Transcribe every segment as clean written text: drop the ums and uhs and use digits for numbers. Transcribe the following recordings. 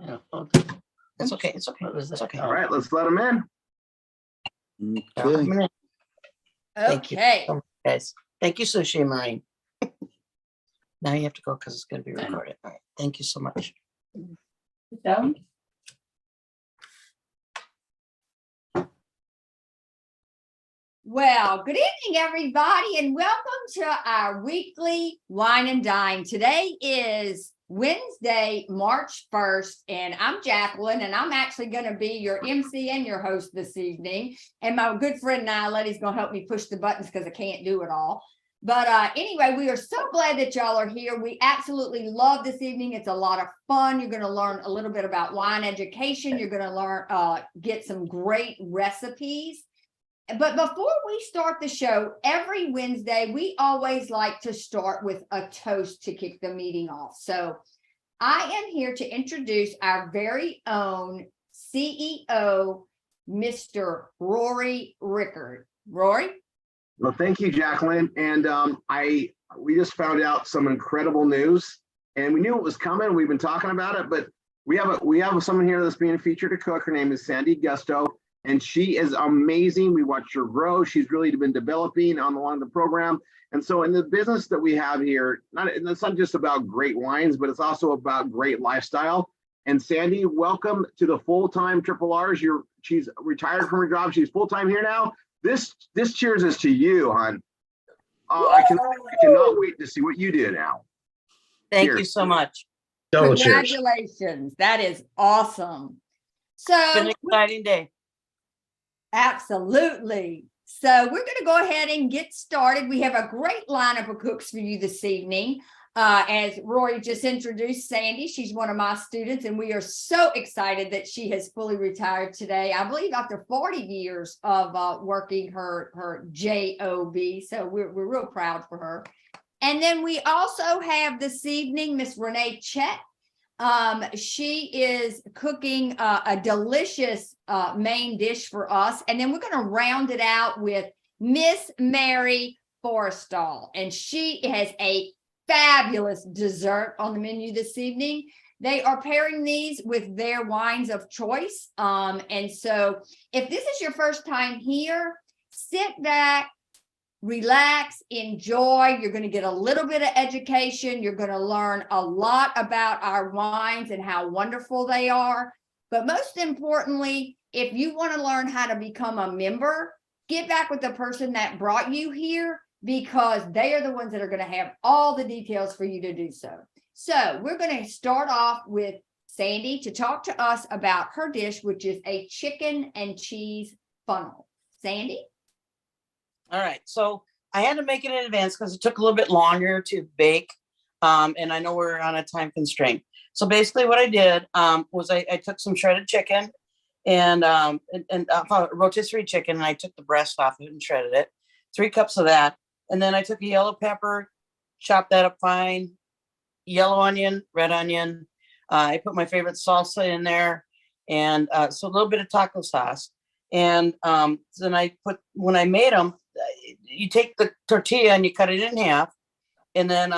Yeah. It's okay. It's okay. It's okay. All right, let's let them in. Okay. Thank you, Okay. guys. Thank you, Sushi and Marine. Now you have to go because it's going to be recorded. All right. Thank you so much. So, well, good evening, everybody, and welcome to our weekly Wine and Dine. Today is Wednesday, March 1st, and I'm Jacqueline, and I'm actually going to be your MC and your host this evening. And my good friend Nyletti's going to help me push the buttons because I can't do it all. But anyway, we are so glad that y'all are here. We absolutely love this evening. It's a lot of fun. You're going to learn a little bit about wine education. You're going to learn, get some great recipes. But before we start the show, every Wednesday, we always like to start with a toast to kick the meeting off. So I am here to introduce our very own CEO, Mr. Rory Rickard. Rory? Well, thank you, Jacqueline. And we just found out some incredible news, and we knew it was coming. We've been talking about it, but we have someone here that's being featured a cook. Her name is Sandy Guisto, and she is amazing. We watched her grow. She's really been developing along the program. And so in the business that we have here, it's not just about great wines, but it's also about great lifestyle. And Sandy, welcome to the full-time Triple R's. She's retired from her job. She's full-time here now. This cheers us to you, hon. I cannot wait to see what you do now. Thank Cheers. you so much. Double cheers. Congratulations. That is awesome. It's been So an exciting day. absolutely. So we're going to go ahead and get started. We have a great lineup of cooks for you this evening. As Rory just introduced Sandy, she's one of my students, and we are so excited that she has fully retired today. I believe after 40 years of working her job. So we're real proud for her. And then we also have this evening Miss Renee Chet. She is cooking a delicious main dish for us. And then we're going to round it out with Miss Mary Forrestal. And she has a fabulous dessert on the menu this evening. They are pairing these with their wines of choice. And so if this is your first time here, sit back, relax, enjoy. You're going to get a little bit of education. You're going to learn a lot about our wines and how wonderful they are. But most importantly, if you want to learn how to become a member, get back with the person that brought you here, because they are the ones that are going to have all the details for you to do so. So we're going to start off with Sandy to talk to us about her dish, which is a chicken and cheese funnel. Sandy? All right. So I had to make it in advance because it took a little bit longer to bake. And I know we're on a time constraint. So basically what I did was I took some shredded chicken and rotisserie chicken, and I took the breast off of it and shredded it. 3 cups of that. And then I took a yellow pepper, chopped that up fine, yellow onion, red onion. I put my favorite salsa in there, and so a little bit of taco sauce. And then when I made them, you take the tortilla and you cut it in half. And then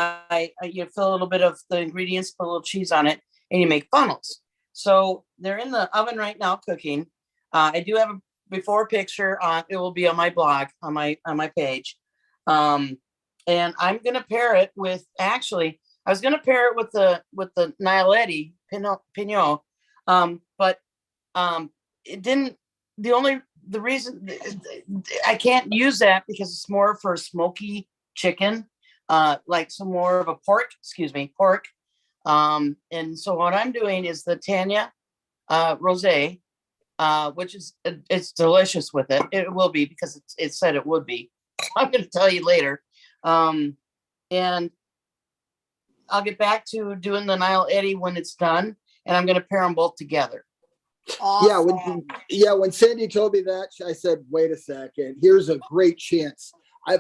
you fill a little bit of the ingredients, put a little cheese on it, and you make funnels. So they're in the oven right now cooking. I do have a before picture on, it will be on my blog, on my page. And I'm going to pair it with, actually, I was going to pair it with the Nyaletti Pinot. But it didn't, the reason I can't use that because it's more for smoky chicken, like some more of a pork. And so what I'm doing is the Tanya Rosé, which is, it's delicious with it. It will be, because it said it would be. I'm going to tell you later. And I'll get back to doing the Nyaletti when it's done, and I'm going to pair them both together. Awesome. When Sandy told me that, I said, wait a second, here's a great chance. I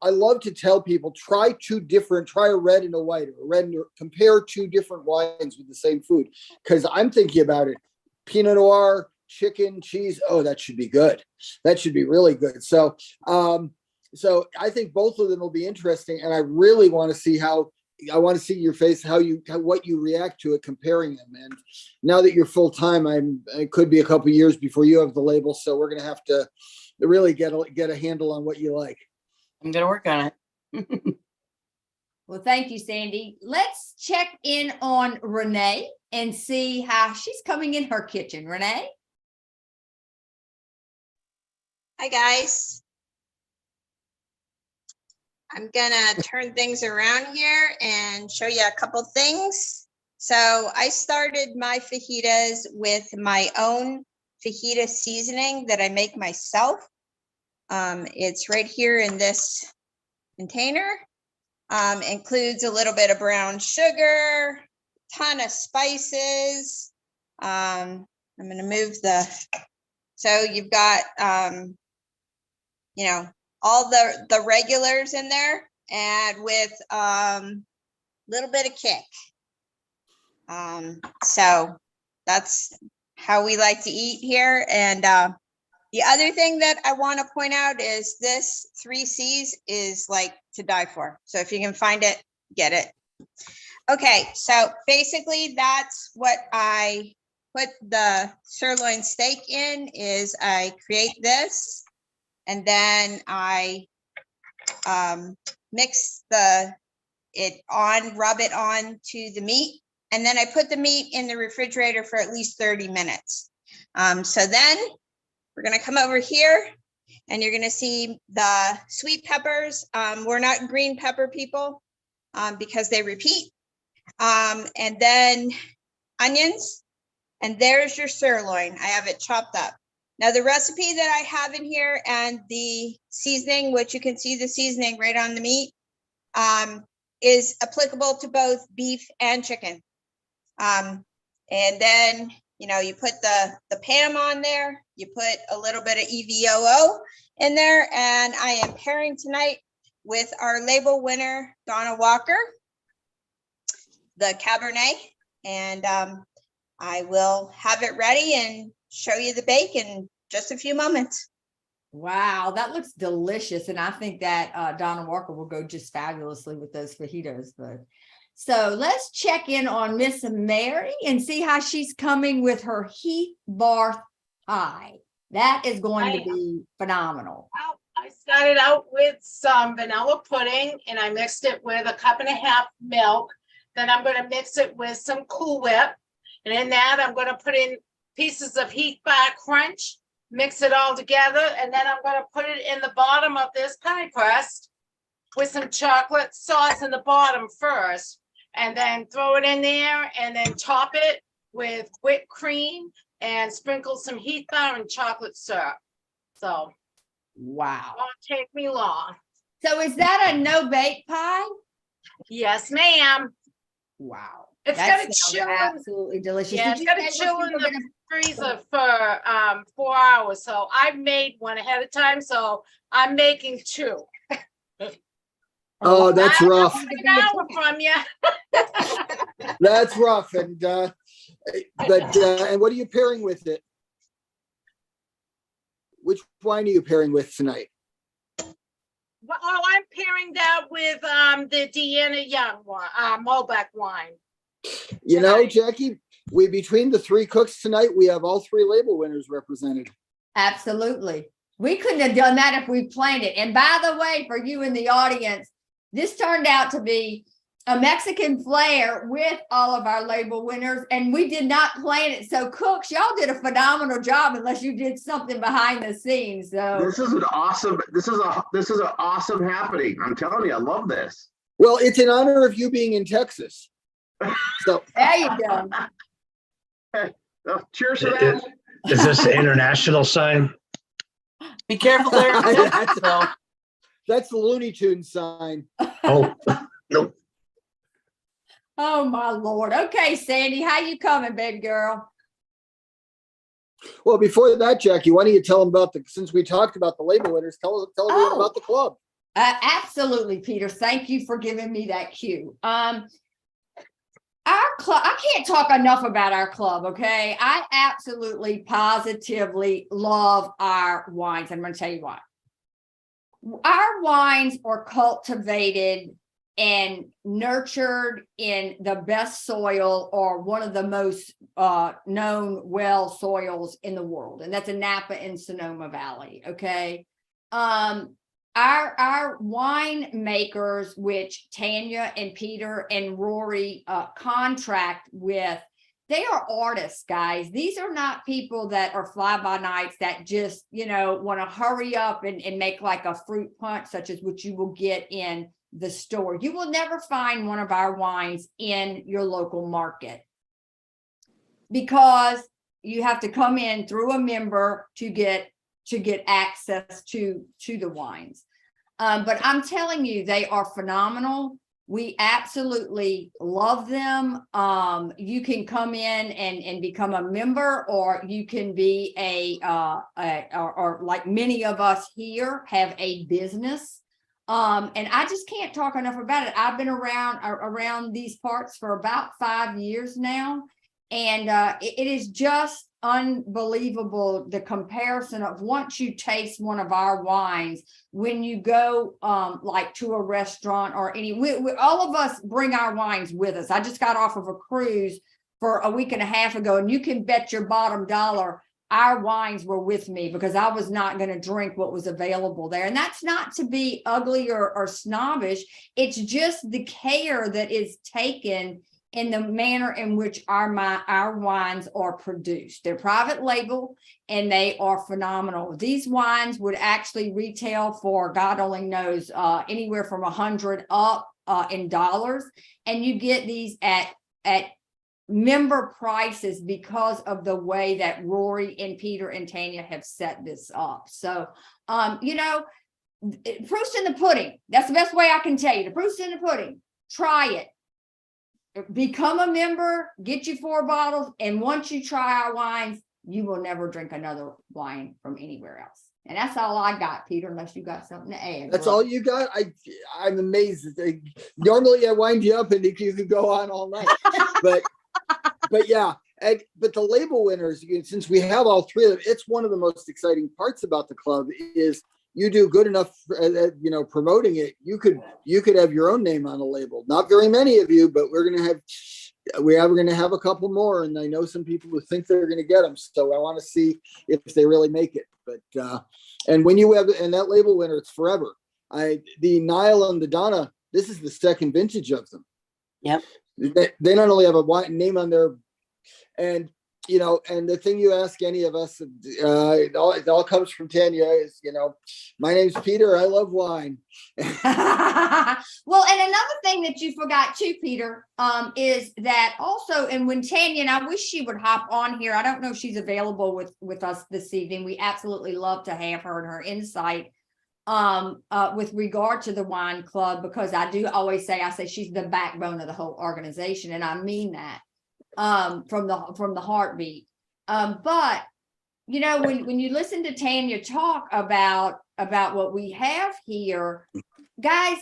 love to tell people, try a red and a white, or compare 2 different wines with the same food. Because I'm thinking about it, Pinot Noir, chicken, cheese. Oh, that should be good. That should be really good. So I think both of them will be interesting. And I really want to see how I want to see your face, what you react to it, comparing them. And now that you're full time, it could be a couple of years before you have the label. So we're going to have to really get a handle on what you like. I'm going to work on it. Well, thank you, Sandy. Let's check in on Renee and see how she's coming in her kitchen. Renee? Hi, guys. I'm gonna turn things around here and show you a couple things. So I started my fajitas with my own fajita seasoning that I make myself. It's right here in this container. Includes a little bit of brown sugar, ton of spices. I'm gonna move so you've got, all the regulars in there, and with little bit of kick. So that's how we like to eat here. And the other thing that I want to point out is this 3 C's is like to die for. So if you can find it, get it. Okay, so basically that's what I put the sirloin steak in, is I create this, and then I mix rub it on to the meat, and then I put the meat in the refrigerator for at least 30 minutes. So then we're gonna come over here and you're gonna see the sweet peppers. We're not green pepper people because they repeat. And then onions, and there's your sirloin. I have it chopped up. Now the recipe that I have in here and the seasoning, which you can see the seasoning right on the meat, is applicable to both beef and chicken. And then, you put the Pam on there, you put a little bit of EVOO in there, and I am pairing tonight with our label winner, Donna Walker, the Cabernet, and I will have it ready and show you the bake in just a few moments. Wow, that looks delicious. And I think that Donna Walker will go just fabulously with those fajitas. But so let's check in on Miss Mary and see how she's coming with her Heath Barth pie. That is going to be phenomenal. Well, I started out with some vanilla pudding and I mixed it with 1.5 cups milk. Then I'm going to mix it with some Cool Whip. And in that, I'm going to put in pieces of Heath Bar Crunch, mix it all together. And then I'm going to put it in the bottom of this pie crust with some chocolate sauce in the bottom first. And then throw it in there and then top it with whipped cream and sprinkle some Heath Bar and chocolate syrup. So, Wow. won't take me long. So is that a no-bake pie? Yes, ma'am. Wow. It's That gonna sounds chill. absolutely delicious. Yeah, Did it's you gonna say chill what in you were the freezer for 4 hours. So I made one ahead of time. So I'm making 2. Oh, that's rough. An hour from you. That's rough. And and what are you pairing with it? Which wine are you pairing with tonight? Well, I'm pairing that with the Deanna Young one, Malbec wine. You know, Tonight. Jackie, between the 3 cooks tonight, we have all 3 label winners represented. Absolutely. We couldn't have done that if we planned it. And by the way, for you in the audience, this turned out to be a Mexican flair with all of our label winners, and we did not plan it. So cooks, y'all did a phenomenal job unless you did something behind the scenes. So This is an awesome happening. I'm telling you, I love this. Well, it's in honor of you being in Texas. So there you go. Cheers to that. Is this the international sign? Be careful there. So, that's the Looney Tunes sign. Oh, no. Oh my Lord. Okay, Sandy, how you coming, baby girl? Well, before that, Jackie, why don't you tell them about since we talked about the label winners, tell everyone about the club. Absolutely, Peter. Thank you for giving me that cue. Our club, I can't talk enough about our club, okay? I absolutely, positively love our wines. I'm going to tell you why. Our wines are cultivated and nurtured in the best soil or one of the most known well soils in the world, and that's in Napa and Sonoma Valley. Okay. Our wine makers, which Tanya and Peter and Rory contract with, they are artists, guys. These are not people that are fly-by-nights that just, want to hurry up and make like a fruit punch, such as what you will get in the store. You will never find one of our wines in your local market because you have to come in through a member to get access to the wines. But I'm telling you, they are phenomenal. We absolutely love them. You can come in and become a member, or you can be or like many of us here have a business. And I just can't talk enough about it. I've been around these parts for about 5 years now. And it is just unbelievable, the comparison of once you taste one of our wines, when you go like to a restaurant or all of us bring our wines with us. I just got off of a cruise for a week and a half ago, and you can bet your bottom dollar our wines were with me because I was not going to drink what was available there. And that's not to be ugly or snobbish. It's just the care that is taken in the manner in which our wines are produced. They're private label and they are phenomenal. These wines would actually retail for, God only knows, anywhere from $100 up in dollars. And you get these at member prices because of the way that Rory and Peter and Tanya have set this up. So, proof's in the pudding. That's the best way I can tell you. The proof's in the pudding. Try it. Become a member, get you 4 bottles, and once you try our wines, you will never drink another wine from anywhere else. And that's all I got, Peter, unless you got something to add. That's all you got? I'm amazed. Normally I wind you up and you could go on all night. But yeah, but the label winners, since we have all 3 of them, it's one of the most exciting parts about the club is you do good enough, promoting it. You could have your own name on a label. Not very many of you, but we're going to have a couple more. And I know some people who think they're going to get them. So I want to see if they really make it. But, and when you have, and that label winner, it's forever. The Nile and the Donna, this is the 2nd vintage of them. Yep. They not only have a name on their, and the thing you ask any of us, it all comes from Tanya is, my name's Peter. I love wine. Well, and another thing that you forgot too, Peter, is that also, and when Tanya, and I wish she would hop on here. I don't know if she's available with us this evening. We absolutely love to have her and her insight with regard to the wine club, because I do always say, she's the backbone of the whole organization. And I mean that. From the heartbeat. But when you listen to Tanya talk about what we have here, guys,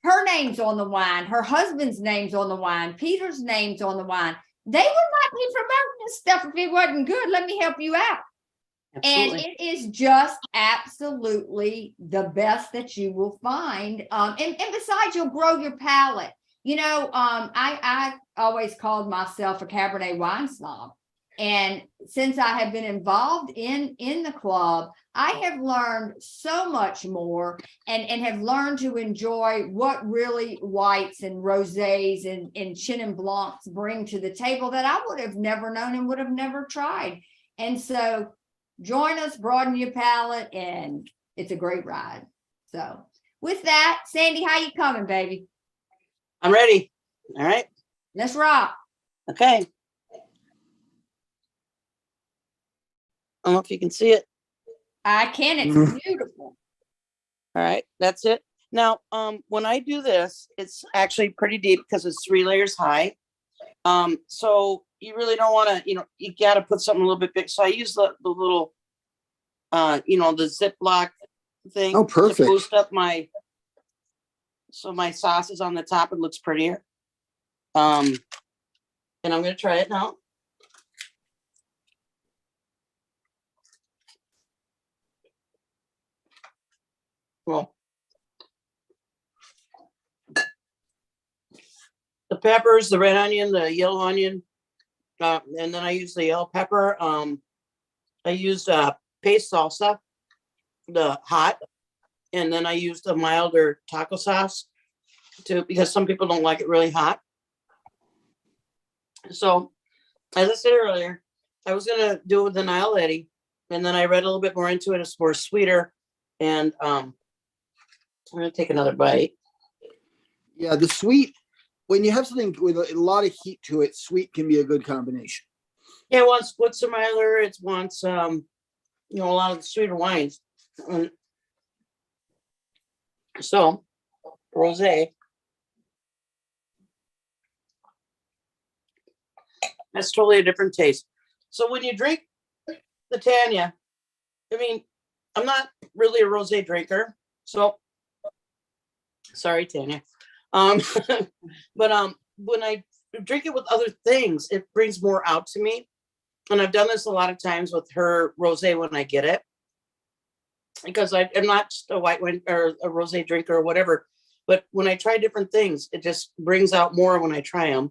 her name's on the wine, her husband's name's on the wine, Peter's name's on the wine. They would not be promoting this stuff if it wasn't good. Let me help you out. Absolutely. And it is just absolutely the best that you will find. And besides, you'll grow your palate. I always called myself a Cabernet wine snob. And since I have been involved in the club, I have learned so much more and have learned to enjoy what really whites and rosés and Chenin Blancs bring to the table that I would have never known and would have never tried. And so join us, broaden your palate, and it's a great ride. So with that, Sandy, how you coming, baby? I'm ready. All right. Let's rock. Okay. I don't know if you can see it. I can. It's beautiful. All right. That's it. Now, when I do this, it's actually pretty deep because it's 3 layers high. So you really don't want to, you got to put something a little bit big. So I use the little, the Ziploc thing. Oh, perfect. To boost up so my sauce is on the top. It looks prettier. And I'm going to try it now. Well, peppers, the red onion, the yellow onion, and then I use the yellow pepper. I used paste salsa, the hot, and then I used a milder taco sauce too, because some people don't like it really hot. So, as I said earlier, I was gonna do it with the Nile Eddy, and then I read a little bit more into it. It's more sweeter, and I'm gonna take another bite. Yeah, the sweet, when you have something with a lot of heat to it, sweet can be a good combination. Yeah, what's the milder? It wants a lot of the sweeter wines. So, rosé. That's totally a different taste. So when you drink the Tanya, I mean, I'm not really a rosé drinker, so sorry, Tanya. But when I drink it with other things, it brings more out to me. And I've done this a lot of times with her rosé when I get it, because I'm not just a white wine or a rosé drinker or whatever. But when I try different things, it just brings out more when I try them.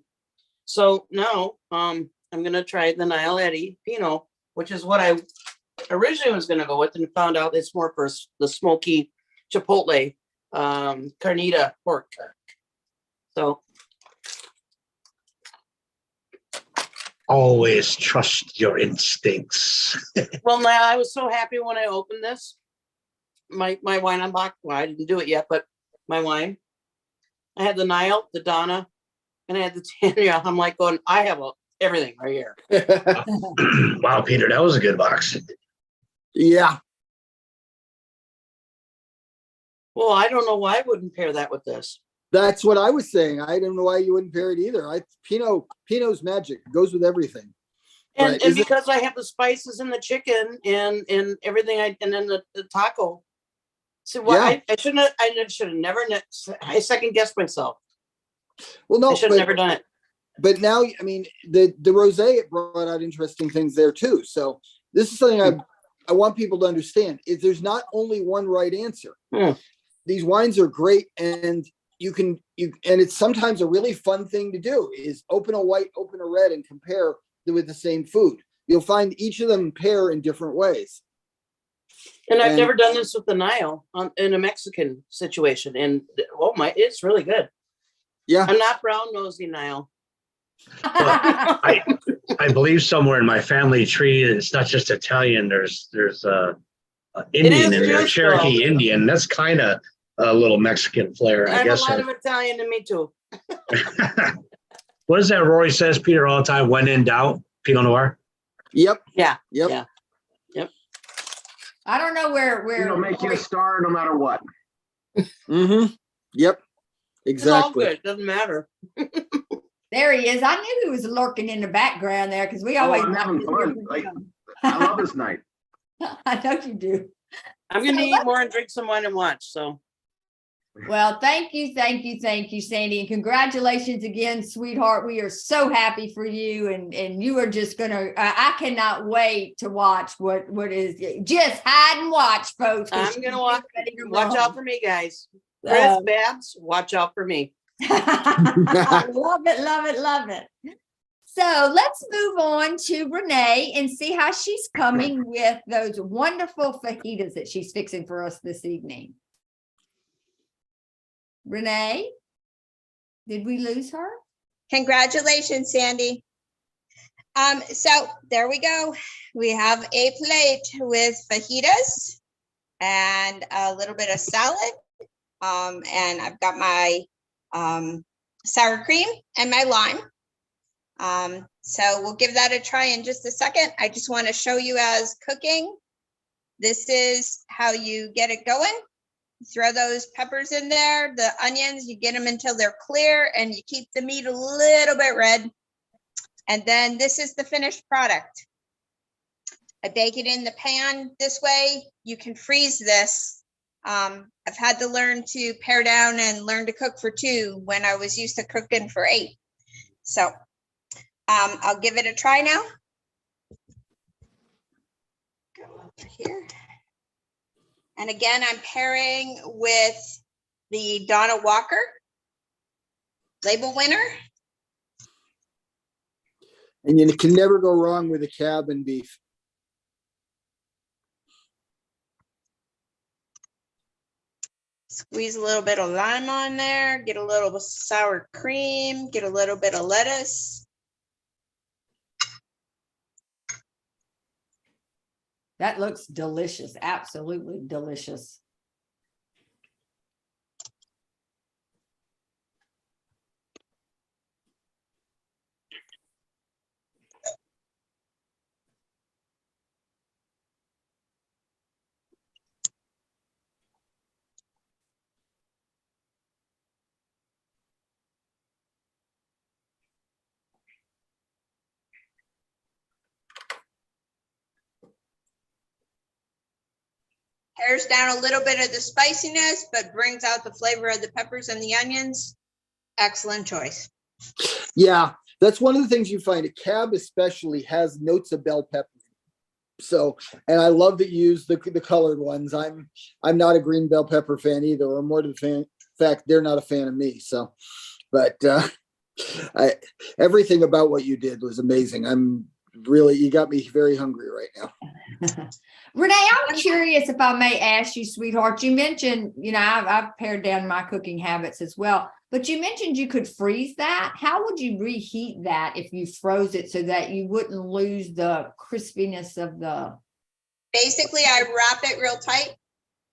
So now I'm gonna try the Nile Eddy Pinot, which is what I originally was gonna go with, and found out it's more for the smoky chipotle carnita pork. So Always trust your instincts. well, now I was so happy when I opened this. My wine unbox. Well, I didn't do it yet, but my wine. I had the Nile, the Donna, and I had the Tanya. I'm like going, I have everything right here. Wow, Peter, that was a good box. Yeah, Well, I don't know why I wouldn't pair that with this. that's what I was saying. I don't know why you wouldn't pair it either. Pinot's magic. It goes with everything. And, Right, and is it- because I have the spices in the chicken and everything, and then the taco. So why I should have never. I second guessed myself. Well, I no, should have never done it. but now, I mean, the rosé, it brought out interesting things there too. So this is something I want people to understand is there's not only one right answer. These wines are great, and and it's sometimes a really fun thing to do is open a white, open a red, and compare with the same food. You'll find each of them pair in different ways. And I've And- never done this with the Nile in a Mexican situation. And oh my, it's really good. Yeah. I'm not brown nosy Nile. I believe somewhere in my family tree, it's not just Italian. There's Indian in there, Jewish, Cherokee though. Indian. That's kind of a little Mexican flair, I And guess. a lot of Italian in me too. What is that Rory says, Peter, all the time? When in doubt, Pinot Noir. Yep. Yeah. Yep. Yeah. I don't know where Make you a star no matter what. Mm-hmm. Yep. It's all Exactly. good. Doesn't matter. there he is. I knew he was lurking in the background there because we always I'm having fun. I love this night. I know you do. I'm gonna So eat more and drink some wine and watch. So Well, thank you, Sandy, and congratulations again, sweetheart. We are so happy for you, and you are just gonna. I cannot wait to watch what is. Just hide and watch, folks. 'cause I'm gonna she's ready to watch roll. out for me, guys. Chris, Um, Babs, watch out for me. I love it, love it, love it. So let's move on to Renee and see how she's coming with those wonderful fajitas that she's fixing for us this evening. Renee, did we lose her? Congratulations, Sandy. So there we go. We have a plate with fajitas and a little bit of salad. And I've got my sour cream and my lime. So we'll give that a try in just a second. I just want to show you as cooking. This is how you get it going. Throw those peppers in there, the onions, you get them until they're clear, and you keep the meat a little bit red. And then this is the finished product. I bake it in the pan this way. You can freeze this. I've had to learn to pare down and learn to cook for 2 when I was used to cooking for 8. So I'll give it a try now. Go over here. And again, I'm pairing with the Donna Walker label winner. And you can never go wrong with a cab and beef. Squeeze a little bit of lime on there, get a little sour cream, get a little bit of lettuce. That looks delicious. Absolutely delicious. Pares down a little bit of the spiciness, but brings out the flavor of the peppers and the onions. Excellent choice. Yeah, that's one of the things you find. A cab especially has notes of bell pepper. So, and I love that you use the colored ones. I'm not a green bell pepper fan either, or more to the fact, they're not a fan of me. So, but everything about what you did was amazing. You got me very hungry right now. Renee, I'm curious if I may ask you, sweetheart, you mentioned, I've pared down my cooking habits as well, but you mentioned you could freeze that. How would you reheat that if you froze it so that you wouldn't lose the crispiness of the? Basically, I wrap it real tight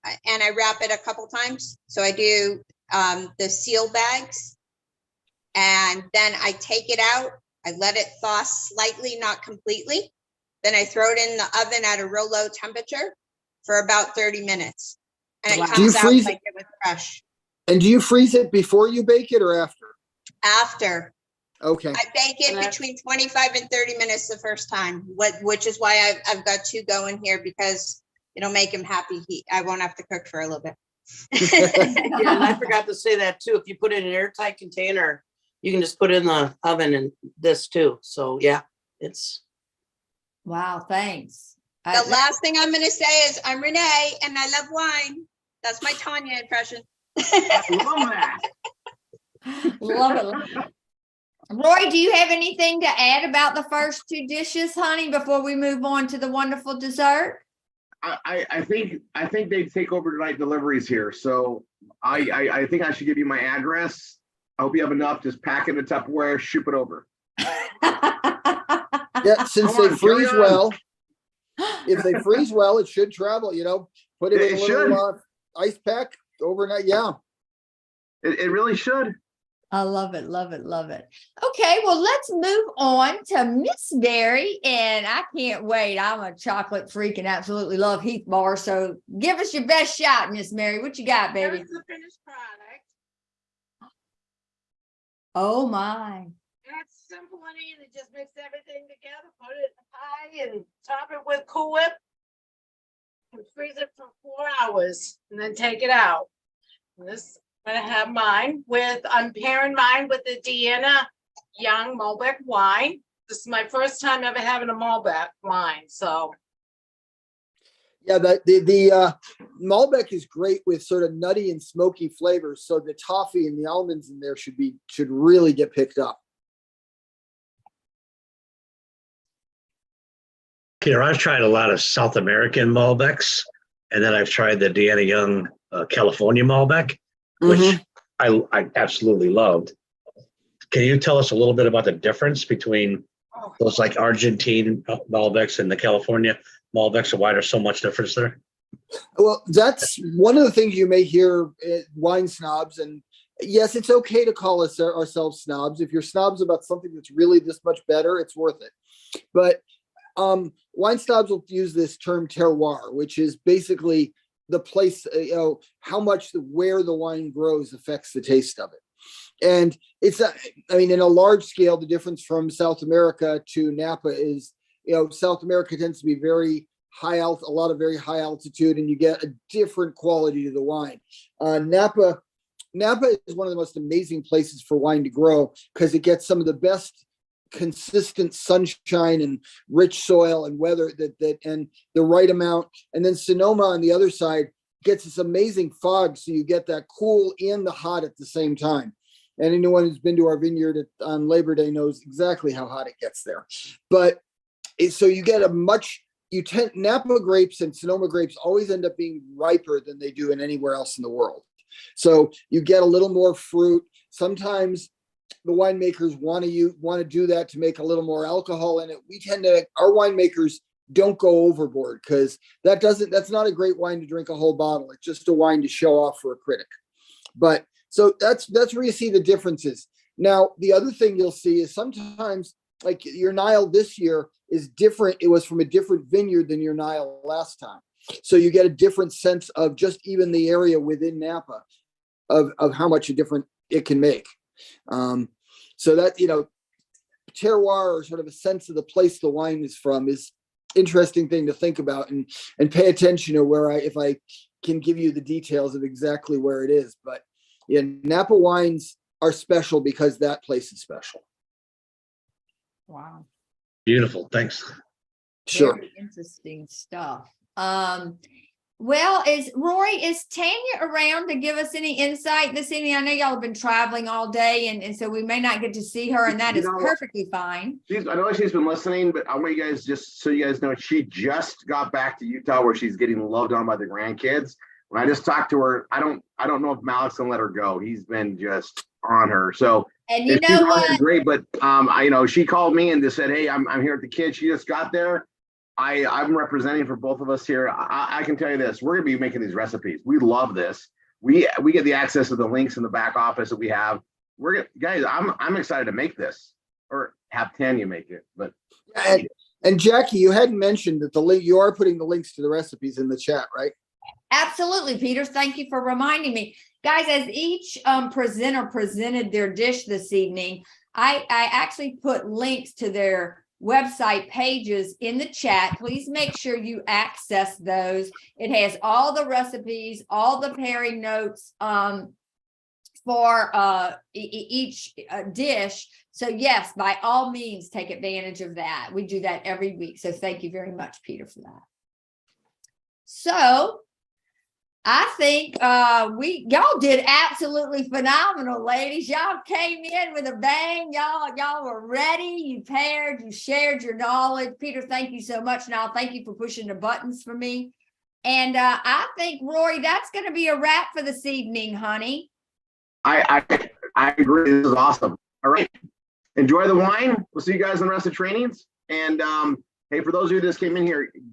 and I wrap it a couple times. So I do the seal bags and then I take it out. I let it thaw slightly, not completely. Then I throw it in the oven at a real low temperature for about 30 minutes. And it Do you comes out freeze like it was fresh. And do you freeze it before you bake it or after? After. Okay. I bake it between 25 and 30 minutes the first time, which is why I've got two going here, because it'll make him happy. I won't have to cook for a little bit. Yeah, and I forgot to say that too. If you put it in an airtight container, you can just put it in the oven and this too. So yeah, it's. Wow, thanks. The last thing I'm going to say is I'm Renee and I love wine. That's my Tanya impression. I love that. Love it. Roy, do you have anything to add about the first two dishes, honey, before we move on to the wonderful dessert? I think they take overnight deliveries here. So I think I should give you my address. I hope you have enough. Just pack it in a Tupperware, ship it over. Yeah, since Come they on, freeze carry on. well, if they freeze well, it should travel, put it in a It little ice pack overnight. Yeah. It really should. I love it, love it, love it. Okay, well, let's move on to Miss Mary, and I can't wait. I'm a chocolate freak and absolutely love Heath bars. So give us your best shot, Miss Mary. What you got, baby? Here's the finished product. Oh my. It's simple and easy. Just mix everything together, put it in a pie and top it with Cool Whip. And freeze it for 4 hours and then take it out. This, I'm gonna have I'm pairing mine with the Deanna Young Malbec wine. This is my first time ever having a Malbec wine, so. Yeah, the Malbec is great with sort of nutty and smoky flavors. So the toffee and the almonds in there should really get picked up. Peter, I've tried a lot of South American Malbecs, and then I've tried the Deanna Young California Malbec, which I absolutely loved. Can you tell us a little bit about the difference between those like Argentine Malbecs and the California Malbecs, and why there's so much difference there? Well, that's one of the things you may hear wine snobs. And yes, it's okay to call us ourselves snobs. If you're snobs about something that's really this much better, it's worth it. But wine snobs will use this term terroir, which is basically the place, how much where the wine grows affects the taste of it. And it's, in a large scale, the difference from South America to Napa is, South America tends to be very high a lot of very high altitude, and you get a different quality to the wine. Napa is one of the most amazing places for wine to grow because it gets some of the best consistent sunshine and rich soil and weather that and the right amount. And then Sonoma on the other side gets this amazing fog, so you get that cool and the hot at the same time. And anyone who's been to our vineyard on Labor Day knows exactly how hot it gets there. But so you get Napa grapes and Sonoma grapes always end up being riper than they do in anywhere else in the world. So you get a little more fruit. Sometimes the winemakers want to do that to make a little more alcohol in it. Our winemakers don't go overboard, because that's not a great wine to drink a whole bottle. It's just a wine to show off for a critic. But so that's where you see the differences. Now, the other thing you'll see is sometimes, like your Nile this year is different. It was from a different vineyard than your Nile last time. So you get a different sense of just even the area within Napa of how much a different it can make. So that, terroir, or sort of a sense of the place the wine is from, is interesting thing to think about and pay attention to if I can give you the details of exactly where it is. But yeah, Napa wines are special because that place is special. Wow. Beautiful. Thanks. Sure. Very interesting stuff. Well, is Tanya around to give us any insight this evening? I know y'all have been traveling all day, and so we may not get to see her, and that is perfectly fine. I know she's been listening, but I want you guys, just so you guys know, she just got back to Utah, where she's getting loved on by the grandkids. When I just talked to her, I don't know if Malik's gonna let her go. He's been just on her. So, And you know what? Great, but she called me and just said, "Hey, I'm here at the kids." She just got there. I'm representing for both of us here. I can tell you this: we're gonna be making these recipes. We love this. We get the access to the links in the back office that we have. Guys. I'm excited to make this, or have Tanya make it. But and Jackie, you hadn't mentioned that you are putting the links to the recipes in the chat, right? Absolutely, Peter. Thank you for reminding me. Guys, as each presenter presented their dish this evening, I actually put links to their website pages in the chat. Please make sure you access those. It has all the recipes, all the pairing notes for each dish. So yes, by all means, take advantage of that. We do that every week. So thank you very much, Peter, for that. So I think y'all did absolutely phenomenal, ladies. Y'all came in with a bang. Y'all were ready. You paired, you shared your knowledge. Peter, thank you so much. Now, thank you for pushing the buttons for me. And I think, Rory, that's going to be a wrap for this evening, honey. I agree. This is awesome. All right. Enjoy the wine. We'll see you guys in the rest of the trainings. And hey, for those of you that just came in here,